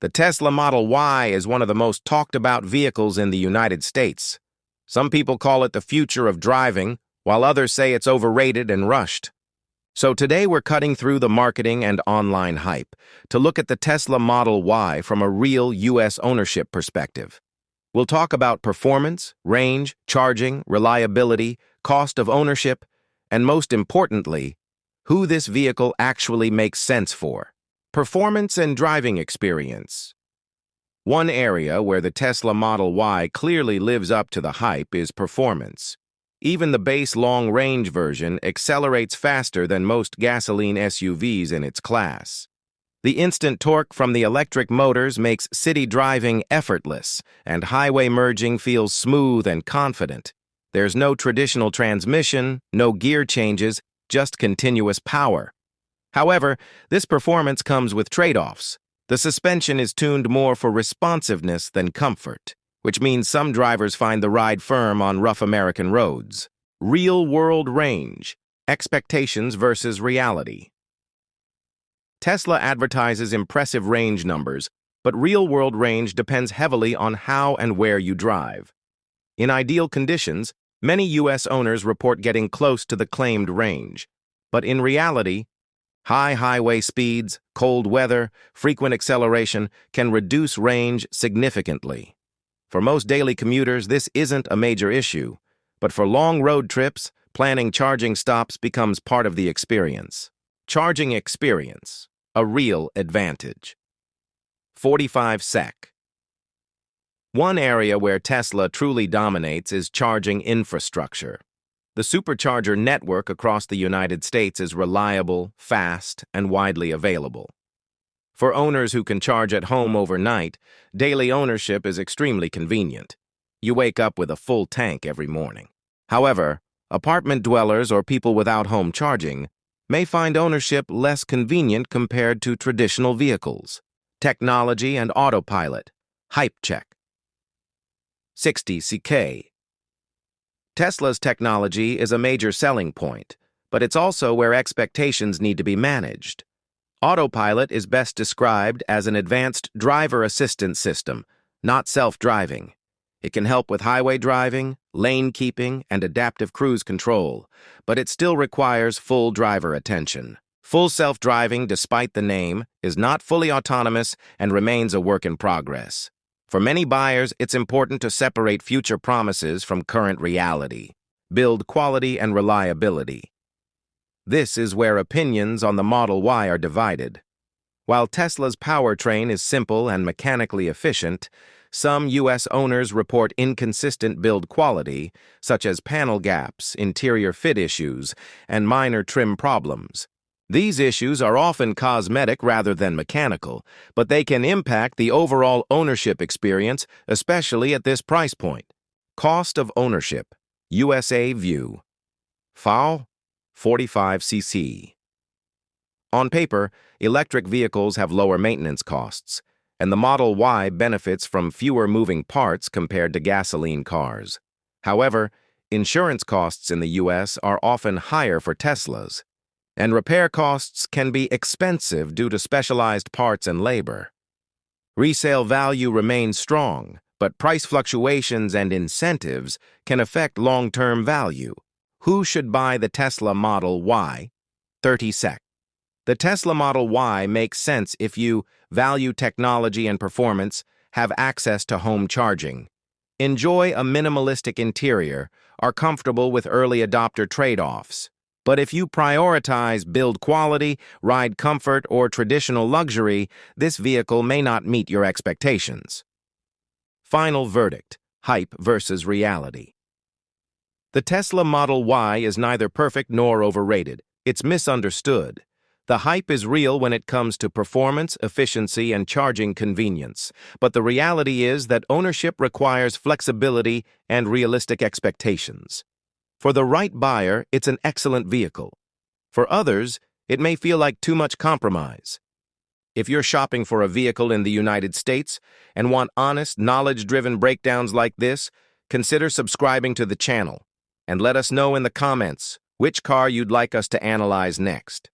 The Tesla Model Y is one of the most talked about vehicles in the United States. Some people call it the future of driving, while others say it's overrated and rushed. So today we're cutting through the marketing and online hype to look at the Tesla Model Y from a real U.S. ownership perspective. We'll talk about performance, range, charging, reliability, cost of ownership, and most importantly, who this vehicle actually makes sense for. Performance and driving experience. One area where the Tesla Model Y clearly lives up to the hype is performance. Even the base long-range version accelerates faster than most gasoline SUVs in its class. The instant torque from the electric motors makes city driving effortless, and highway merging feels smooth and confident. There's no traditional transmission, no gear changes, just continuous power. However, this performance comes with trade-offs. The suspension is tuned more for responsiveness than comfort, which means some drivers find the ride firm on rough American roads. Real-world range, expectations versus reality. Tesla advertises impressive range numbers, but real-world range depends heavily on how and where you drive. In ideal conditions, many U.S. owners report getting close to the claimed range, but in reality, high highway speeds, cold weather, frequent acceleration can reduce range significantly. For most daily commuters, this isn't a major issue, but for long road trips, planning charging stops becomes part of the experience. Charging experience, a real advantage. 45 sec. One area where Tesla truly dominates is charging infrastructure. The supercharger network across the United States is reliable, fast, and widely available. For owners who can charge at home overnight, daily ownership is extremely convenient. You wake up with a full tank every morning. However, apartment dwellers or people without home charging may find ownership less convenient compared to traditional vehicles. Technology and autopilot. Hype check. 60 ck. Tesla's technology is a major selling point, but it's also where expectations need to be managed. Autopilot is best described as an advanced driver assistance system, not self-driving. It can help with highway driving, lane keeping, and adaptive cruise control, but it still requires full driver attention. Full self-driving, despite the name, is not fully autonomous and remains a work in progress. For many buyers, it's important to separate future promises from current reality, build quality and reliability. This is where opinions on the Model Y are divided. While Tesla's powertrain is simple and mechanically efficient, some U.S. owners report inconsistent build quality, such as panel gaps, interior fit issues, and minor trim problems. These issues are often cosmetic rather than mechanical, but they can impact the overall ownership experience, especially at this price point. Cost of ownership. USA View. FAW 45 cc. On paper, electric vehicles have lower maintenance costs, and the Model Y benefits from fewer moving parts compared to gasoline cars. However, insurance costs in the U.S. are often higher for Teslas, and repair costs can be expensive due to specialized parts and labor. Resale value remains strong, but price fluctuations and incentives can affect long-term value. Who should buy the Tesla Model Y? 30 sec. The Tesla Model Y makes sense if you value technology and performance, have access to home charging, enjoy a minimalistic interior, are comfortable with early adopter trade-offs. But if you prioritize build quality, ride comfort, or traditional luxury, this vehicle may not meet your expectations. Final verdict: hype versus reality. The Tesla Model Y is neither perfect nor overrated. It's misunderstood. The hype is real when it comes to performance, efficiency, and charging convenience. But the reality is that ownership requires flexibility and realistic expectations. For the right buyer, it's an excellent vehicle. For others, it may feel like too much compromise. If you're shopping for a vehicle in the United States and want honest, knowledge-driven breakdowns like this, consider subscribing to the channel and let us know in the comments which car you'd like us to analyze next.